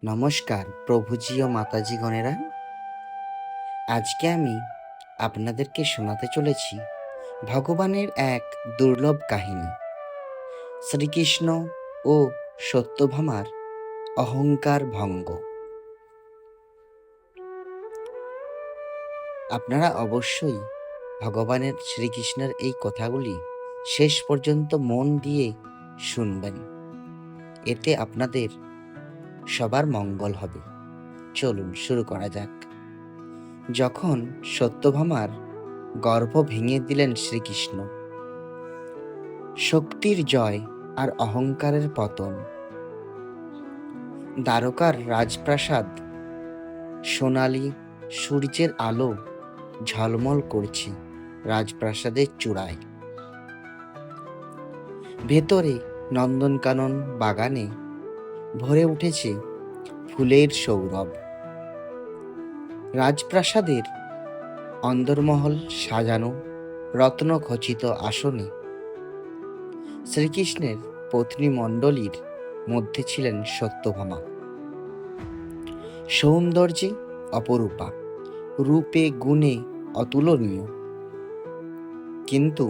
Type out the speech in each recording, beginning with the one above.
নমস্কার প্রভুজি ও মাতাজি গণেরা। আজকে আমি আপনাদেরকে শোনাতে চলেছি ভগবানের এক দুর্লভ কাহিনী, শ্রীকৃষ্ণ ও সত্যভামার অহংকার ভঙ্গ। আপনারা অবশ্যই ভগবানের শ্রীকৃষ্ণের এই কথাগুলি শেষ পর্যন্ত মন দিয়ে শুনবেন, এতে আপনাদের সবার মঙ্গল হবে। চলুন শুরু করা যাক। যখন সত্যভামার গর্ভ ভেঙে দিলেন শ্রীকৃষ্ণ, শক্তির জয় আর অহংকারের পতন। দ্বারকার রাজপ্রাসাদ সোনালি সূর্যের আলো ঝলমল করছে রাজপ্রাসাদের চূড়ায়। ভেতরে নন্দনকানন বাগানে ভরে উঠেছে ফুলের সৌরভ। রাজপ্রাসাদের অন্দরমহল সাজানো রত্নখচিত আসনে শ্রীকৃষ্ণের পত্নী মণ্ডলীর মধ্যে ছিলেন সত্যভামা। সৌন্দর্যে অপরূপা, রূপে গুণে অতুলনীয়। কিন্তু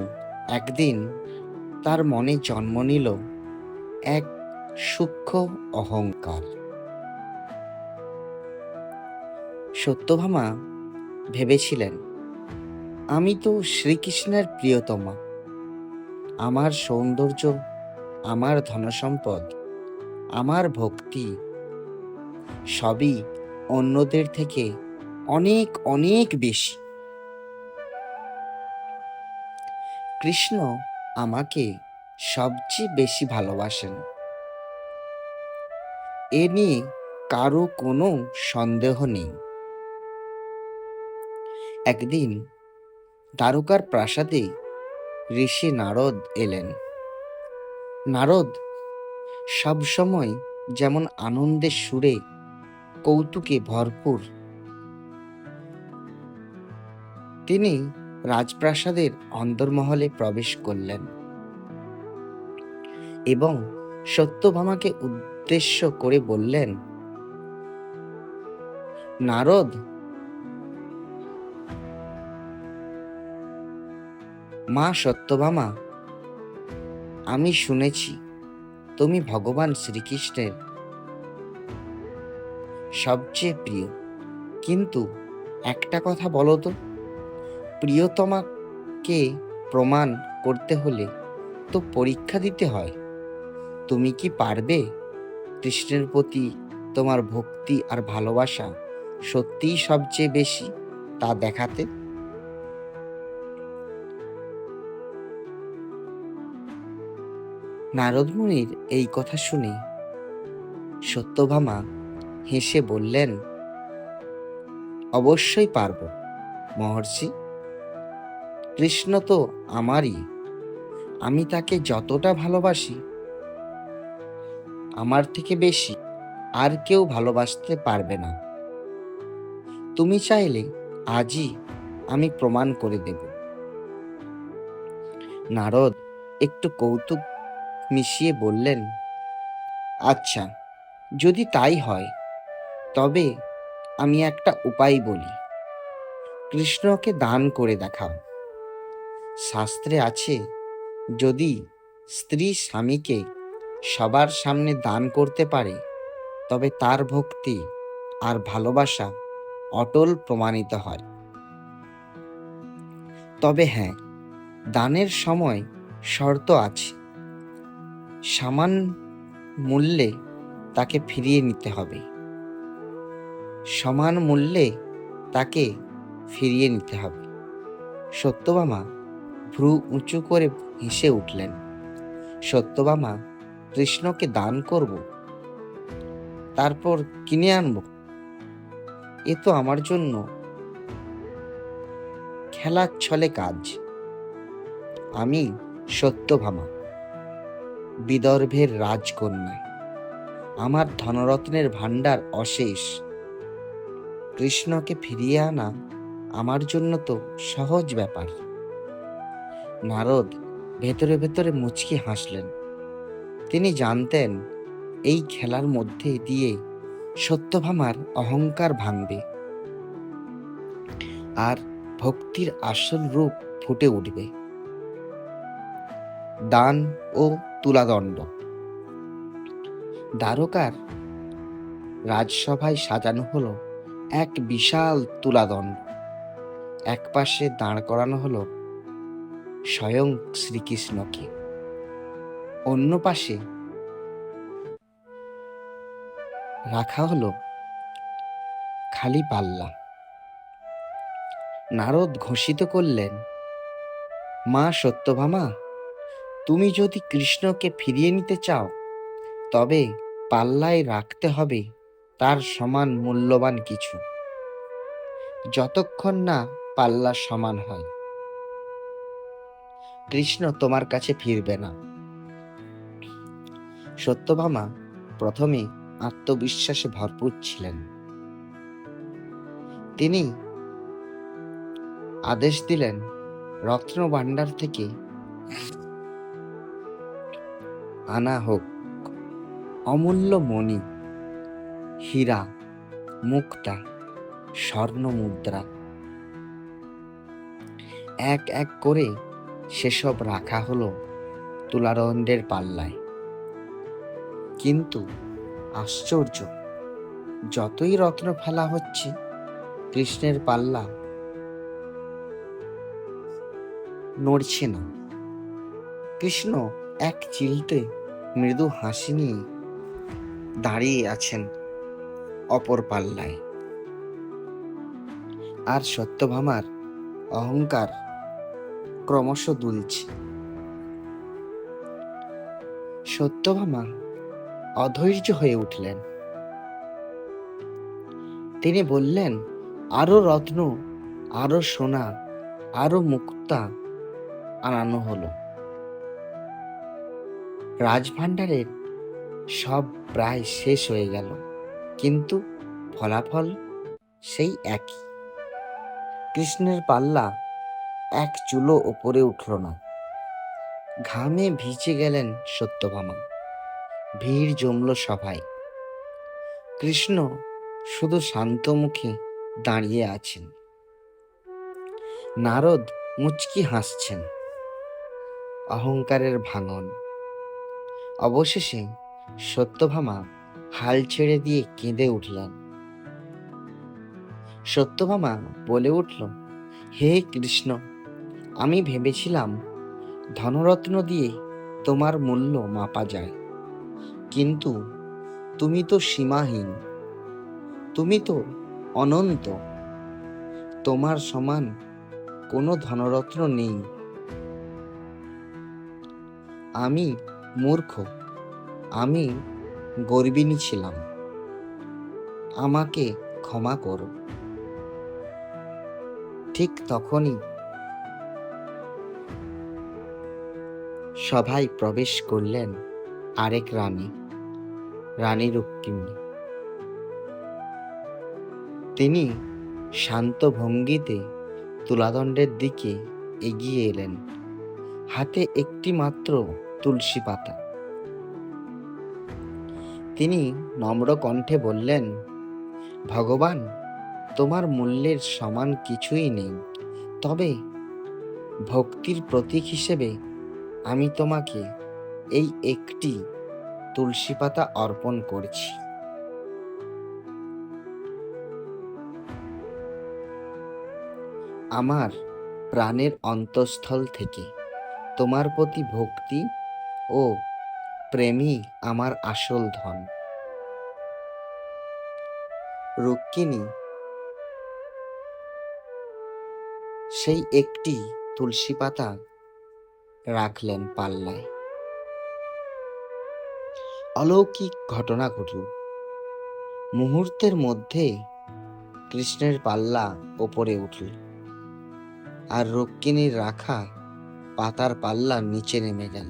একদিন তার মনে জন্ম নিল এক সূক্ষ্ম অহংকার। সত্যভামা ভেবেছিলেন, আমি তো শ্রীকৃষ্ণের প্রিয়তমা, আমার সৌন্দর্য, আমার ধনসম্পদ, আমার ভক্তি সবই অন্যদের থেকে অনেক অনেক বেশি। কৃষ্ণ আমাকে সবচেয়ে বেশি ভালোবাসেন, এ নিয়ে কারো কোনো সন্দেহ নেই। একদিন দ্বারকার প্রাসাদে ঋষি নারদ এলেন। নারদ সবসময় যেমন আনন্দের সুরে কৌতুকে ভরপুর। তিনি রাজপ্রাসাদের অন্দরমহলে প্রবেশ করলেন এবং সত্যভামাকে উদ্দেশ্য করে বললেন, নারদ, মা সত্যভামা, আমি শুনেছি তুমি ভগবান শ্রীকৃষ্ণের সবচেয়ে প্রিয়, কিন্তু একটা কথা বলো তো, প্রিয়তমাকে প্রমাণ করতে হলে তো পরীক্ষা দিতে হয়। তুমি কি পারবে কৃষ্ণের প্রতি তোমার ভক্তি আর ভালোবাসা সত্যিই সবচেয়ে বেশি তা দেখাতে? নারদ মুনির এই কথা শুনে সত্যভামা হেসে বললেন, অবশ্যই পারব মহর্ষি। কৃষ্ণ তো আমারই, আমি তাকে যতটা ভালোবাসি আমার থেকে বেশি আর কেউ ভালোবাসতে পারবে না। তুমি চাইলে আজই আমি প্রমাণ করে দেব। নারদ একটু কৌতুক মিশিয়ে বললেন, আচ্ছা, যদি তাই হয় তবে আমি একটা উপায় বলি, কৃষ্ণকে দান করে দেখাও। শাস্ত্রে আছে, যদি স্ত্রী স্বামীকে সবার সামনে দান করতে পারে তবে তার ভক্তি আর ভালোবাসা অটল প্রমাণিত হয়। তবে হ্যাঁ, দানের সময় শর্ত আছে, সমান মূল্যে তাকে ফিরিয়ে নিতে হবে। সমান মূল্যে তাকে ফিরিয়ে নিতে হবে। সত্যভামা ভ্রু উঁচু করে হেসে উঠলেন। সত্যভামা, কৃষ্ণকে দান করব, তারপর কিনে আনব, এ তো আমার জন্য খেলার ছলে কাজ। আমি সত্যভামা, বিদর্ভের রাজকন্যা, আমার ধনরত্নের ভাণ্ডার অশেষ। কৃষ্ণকে ফিরিয়ে আনা আমার জন্য তো সহজ ব্যাপার। নারদ ভেতরে ভেতরে মুচকি হাসলেন। তিনি জানতেন এই খেলার মধ্যে দিয়ে সত্যভামার অহংকার ভাঙবে আর ভক্তির আসল রূপ ফুটে উঠবে। দান ও তুলাদণ্ড। দ্বারকার রাজসভায় সাজানো হলো এক বিশাল তুলাদণ্ড। এক পাশে দাঁড় করানো হলো স্বয়ং শ্রীকৃষ্ণকে, অন্য পাশে রাখা হলো খালি পাল্লা। নারদ ঘোষিত করলেন, মা সত্যভামা, তুমি যদি কৃষ্ণকে ফিরিয়ে নিতে চাও তবে পাল্লায় রাখতে হবে তার সমান মূল্যবান কিছু। যতক্ষণ না পাল্লা সমান হয় কৃষ্ণ তোমার কাছে ফিরবে না। সত্যভামা প্রথমে আত্মবিশ্বাসে ভরপুর ছিলেন। তিনি আদেশ দিলেন, রত্ন ভাণ্ডার থেকে আনা হোক অমূল্য মণি, হীরা, মুক্তা, স্বর্ণ মুদ্রা। এক এক করে সেসব রাখা হলো তুলাদণ্ডের পাল্লায়। কিন্তু আশ্চর্য, যতই রত্ন ফেলা হচ্ছে কৃষ্ণের পাল্লা নড়ছে না। কৃষ্ণ এক চিলতে মৃদু হাসি নিয়ে দাঁড়িয়ে আছেন অপর পাল্লায়। আর সত্যভামার অহংকার ক্রমশ দুলছে। সত্যভামা অধৈর্য হয়ে উঠলেন। তিনি বললেন, আরো রত্ন, আরো সোনা, আরো মুক্তা আনানো হলো। রাজভাণ্ডারের সব প্রায় শেষ হয়ে গেল, কিন্তু ফলাফল সেই একই। কৃষ্ণের পাল্লা এক চুলো ওপরে উঠল না। ঘামে ভিজে গেলেন সত্যভামা। ভিড় জমল সভায়। কৃষ্ণ শুধু শান্ত মুখে দাঁড়িয়ে আছেন। নারদ মুচকি হাসছেন। অহংকারের ভাঙন। অবশেষে সত্যভামা হাল ছেড়ে দিয়ে কেঁদে উঠলেন। সত্যভামা বলে উঠল, হে কৃষ্ণ, আমি ভেবেছিলাম ধনরত্ন দিয়ে তোমার মূল্য মাপা যায়, কিন্তু তুমি তো সীমাহীন, তুমি তো অনন্ত। তোমার সমান কোনো ধনরত্ন নেই। আমি মূর্খ, আমি গর্বিণী ছিলাম, আমাকে ক্ষমা করো। ঠিক তখনই সভায় প্রবেশ করলেন আরেক রানী, রানী রুক্মিণী। তিনি শান্ত ভঙ্গিতে তুলাদণ্ডের দিকে এগিয়ে এলেন, হাতে একটি মাত্র তুলসী পাতা। তিনি নম্র কণ্ঠে বললেন, ভগবান, তোমার মূল্যের সমান কিছুই নেই, তবে ভক্তির প্রতীক হিসেবে আমি তোমাকে এই একটি তুলসী পাতা অর্পণ করছি। আমার প্রাণের অন্তঃস্থল থেকে তোমার প্রতি ভক্তি ও প্রেমই আমার আসল ধন। রুক্মিণী সেই একটি তুলসী পাতা রাখলেন পাল্লায়। অলৌকিক ঘটনা ঘটল। মুহূর্তের মধ্যে কৃষ্ণের পাল্লা ওপরে উঠল, আর রুক্মিণীর রাখা পাতার পাল্লা নিচে নেমে গেল।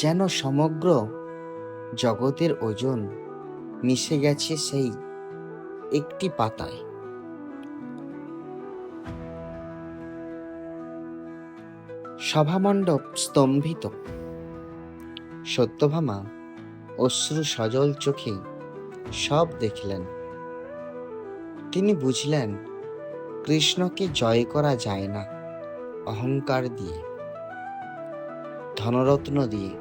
যেন সমগ্র জগতের ওজন মিশে গেছে সেই একটি পাতায়। সভামণ্ডপ স্তম্ভিত। সত্যভামা অশ্রু সজল চোখে সব দেখলেন। তিনি বুঝলেন কৃষ্ণকে জয় করা যায় না অহংকার দিয়ে, ধনরত্ন দিয়ে,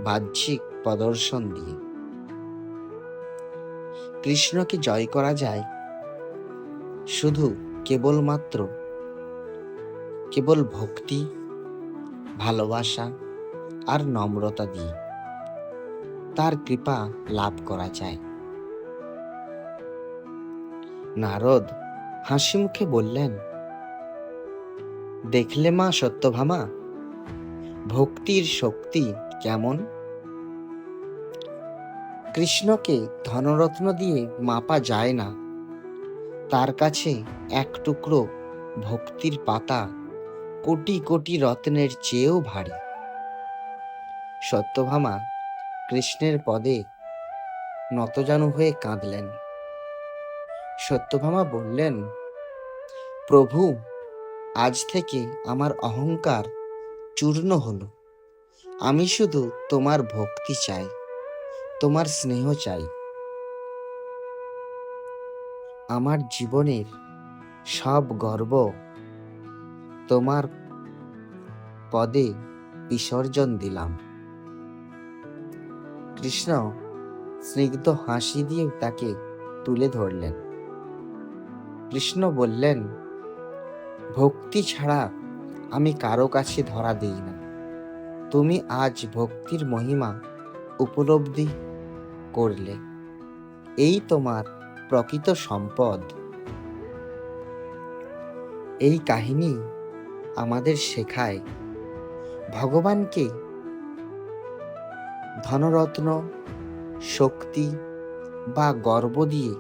বাহ্যিক প্রদর্শন দিয়ে। কৃষ্ণকে জয় করা যায় শুধু কেবল ভক্তি, ভালোবাসা আর নম্রতা দিয়ে। তার কৃপা লাভ করা যায়। নারদ হাসি মুখে বললেন, দেখলে মা সত্যভামা, ভক্তির শক্তি কেমন? কৃষ্ণকে ধনরত্ন দিয়ে মাপা যায় না। তার কাছে এক টুকরো ভক্তির পাতা কোটি কোটি রত্নের চেয়েও ভারী। সত্যভামা কৃষ্ণের পদে নতজানু হয়ে কাঁদলেন। সত্যভামা বললেন, প্রভু, আজ থেকে আমার অহংকার চূর্ণ হলো। আমি শুধু তোমার ভক্তি চাই, তোমার স্নেহ চাই। আমার জীবনের সব গর্ব তোমার পদে বিসর্জন দিলাম। কৃষ্ণ স্নিগ্ধ হাসি দিয়ে তাকে তুলে ধরলেন। কৃষ্ণ বললেন, ভক্তি ছাড়া আমি কারো কাছে ধরা দিই না। তুমি আজ ভক্তির মহিমা উপলব্ধি করলে, এই তোমার প্রকৃত সম্পদ। এই কাহিনী আমাদের শেখায়, ভগবানকে ধনরত্ন, শক্তি বা গর্ব দিয়ে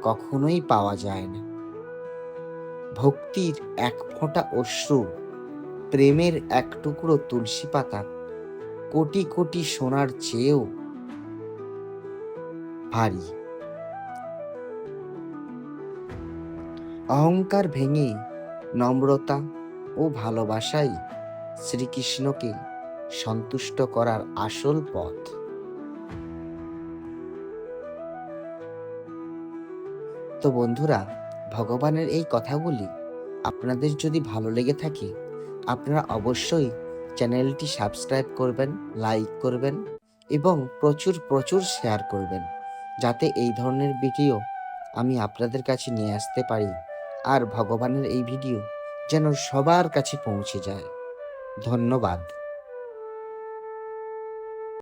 কখনোই পাওয়া যায় না। ভক্তির এক ফোঁটা অশ্রু, প্রেমের এক টুকরো তুলসী পাতা কোটি কোটি সোনার চেয়েও ভারী। অহংকার ভেঙে নম্রতা ও ভালোবাসাই শ্রীকৃষ্ণকে সন্তুষ্ট করার আসল পথ। তো বন্ধুরা, ভগবানের এই কথাগুলি আপনাদের যদি ভালো লেগে থাকে, আপনারা অবশ্যই চ্যানেলটি সাবস্ক্রাইব করবেন, লাইক করবেন এবং প্রচুর প্রচুর শেয়ার করবেন, যাতে এই ধরনের ভিডিও আমি আপনাদের কাছে নিয়ে আসতে পারি আর ভগবানের এই ভিডিও যেন সবার কাছে পৌঁছে যায়। ধন্যবাদ।